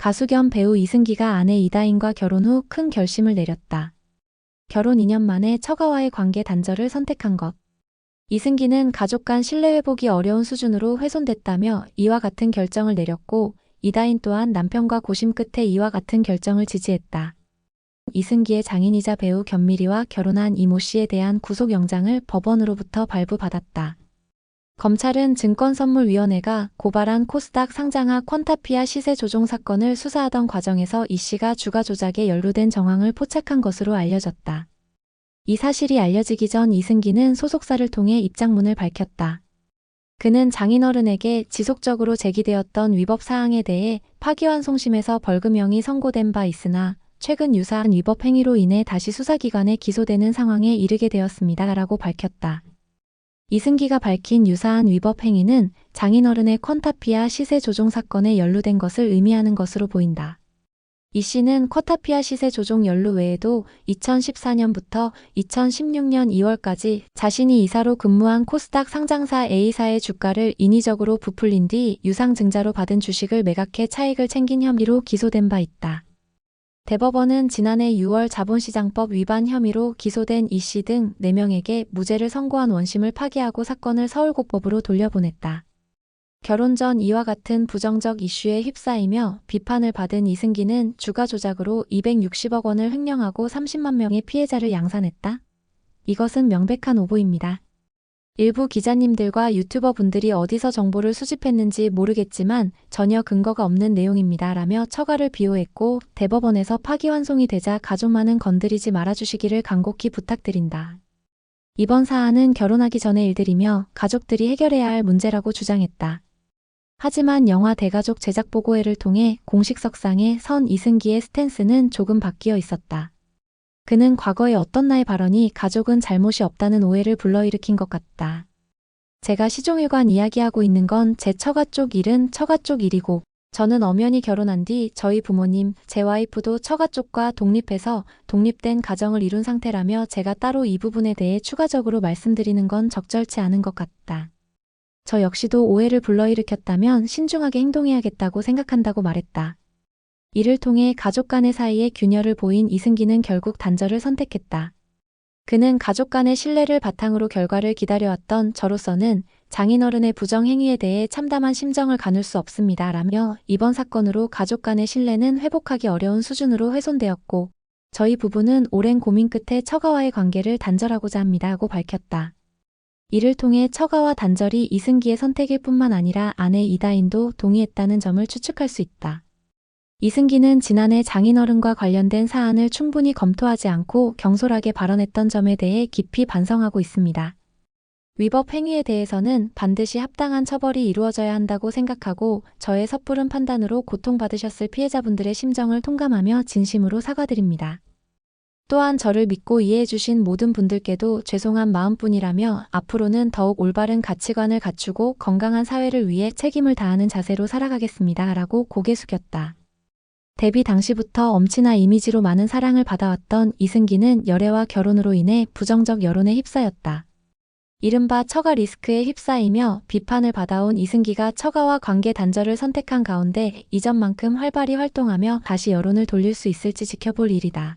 가수 겸 배우 이승기가 아내 이다인과 결혼 후 큰 결심을 내렸다. 결혼 2년 만에 처가와의 관계 단절을 선택한 것. 이승기는 가족 간 신뢰 회복이 어려운 수준으로 훼손됐다며 이와 같은 결정을 내렸고, 이다인 또한 남편과 고심 끝에 이와 같은 결정을 지지했다. 이승기의 장인이자 배우 견미리와 결혼한 이모 씨에 대한 구속영장을 법원으로부터 발부받았다. 검찰은 증권선물위원회가 고발한 코스닥 상장하 퀀타피아 시세 조종 사건을 수사하던 과정에서 이 씨가 주가 조작에 연루된 정황을 포착한 것으로 알려졌다. 이 사실이 알려지기 전 이승기는 소속사를 통해 입장문을 밝혔다. 그는 장인어른에게 지속적으로 제기되었던 위법 사항에 대해 파기환송심에서 벌금형이 선고된 바 있으나 최근 유사한 위법 행위로 인해 다시 수사기관에 기소되는 상황에 이르게 되었습니다. 라고 밝혔다. 이승기가 밝힌 유사한 위법 행위는 장인어른의 퀀타피아 시세 조종 사건에 연루된 것을 의미하는 것으로 보인다. 이 씨는 퀀타피아 시세 조종 연루 외에도 2014년부터 2016년 2월까지 자신이 이사로 근무한 코스닥 상장사 A사의 주가를 인위적으로 부풀린 뒤 유상증자로 받은 주식을 매각해 차익을 챙긴 혐의로 기소된 바 있다. 대법원은 지난해 6월 자본시장법 위반 혐의로 기소된 이 씨 등 4명에게 무죄를 선고한 원심을 파기하고 사건을 서울고법으로 돌려보냈다. 결혼 전 이와 같은 부정적 이슈에 휩싸이며 비판을 받은 이승기는 주가 조작으로 260억 원을 횡령하고 30만 명의 피해자를 양산했다. 이것은 명백한 오보입니다. 일부 기자님들과 유튜버 분들이 어디서 정보를 수집했는지 모르겠지만 전혀 근거가 없는 내용입니다. 라며 처가를 비호했고, 대법원에서 파기환송이 되자 가족만은 건드리지 말아주시기를 간곡히 부탁드린다. 이번 사안은 결혼하기 전의 일들이며 가족들이 해결해야 할 문제라고 주장했다. 하지만 영화 대가족 제작보고회를 통해 공식석상에 선 이승기의 스탠스는 조금 바뀌어 있었다. 그는 과거의 어떤 나의 발언이 가족은 잘못이 없다는 오해를 불러일으킨 것 같다. 제가 시종일관 이야기하고 있는 건 제 처가 쪽 일은 처가 쪽 일이고, 저는 엄연히 결혼한 뒤 저희 부모님, 제 와이프도 처가 쪽과 독립해서 독립된 가정을 이룬 상태라며 제가 따로 이 부분에 대해 추가적으로 말씀드리는 건 적절치 않은 것 같다. 저 역시도 오해를 불러일으켰다면 신중하게 행동해야겠다고 생각한다고 말했다. 이를 통해 가족 간의 사이에 균열을 보인 이승기는 결국 단절을 선택했다. 그는 가족 간의 신뢰를 바탕으로 결과를 기다려왔던 저로서는 장인어른의 부정행위에 대해 참담한 심정을 가눌 수 없습니다. 라며 이번 사건으로 가족 간의 신뢰는 회복하기 어려운 수준으로 훼손되었고, 저희 부부는 오랜 고민 끝에 처가와의 관계를 단절하고자 합니다. 하고 밝혔다. 이를 통해 처가와 단절이 이승기의 선택일 뿐만 아니라 아내 이다인도 동의했다는 점을 추측할 수 있다. 이승기는 지난해 장인어른과 관련된 사안을 충분히 검토하지 않고 경솔하게 발언했던 점에 대해 깊이 반성하고 있습니다. 위법 행위에 대해서는 반드시 합당한 처벌이 이루어져야 한다고 생각하고 저의 섣부른 판단으로 고통받으셨을 피해자분들의 심정을 통감하며 진심으로 사과드립니다. 또한 저를 믿고 이해해주신 모든 분들께도 죄송한 마음뿐이라며 앞으로는 더욱 올바른 가치관을 갖추고 건강한 사회를 위해 책임을 다하는 자세로 살아가겠습니다. 라고 고개 숙였다. 데뷔 당시부터 엄친아 이미지로 많은 사랑을 받아왔던 이승기는 열애와 결혼으로 인해 부정적 여론에 휩싸였다. 이른바 처가 리스크에 휩싸이며 비판을 받아온 이승기가 처가와 관계 단절을 선택한 가운데 이전만큼 활발히 활동하며 다시 여론을 돌릴 수 있을지 지켜볼 일이다.